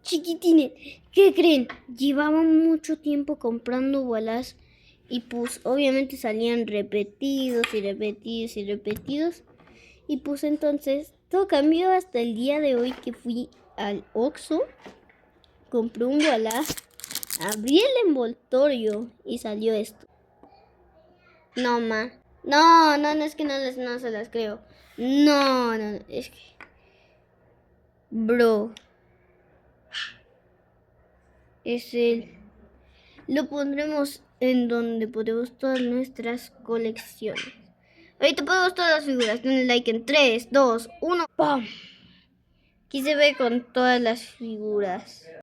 Chiquitines, ¿qué creen? Llevaba mucho tiempo comprando bolas y pues obviamente salían repetidos y repetidos y repetidos. Y pues entonces todo cambió hasta el día de hoy que fui al Oxxo, compré un bola, abrí el envoltorio y salió esto. No, ma. No, es que no se las creo. No, es que... Bro, es él. Lo pondremos en donde ponemos todas nuestras colecciones. Ahorita ponemos todas las figuras. Denle like en 3, 2, 1. ¡Pam! Aquí se ve con todas las figuras.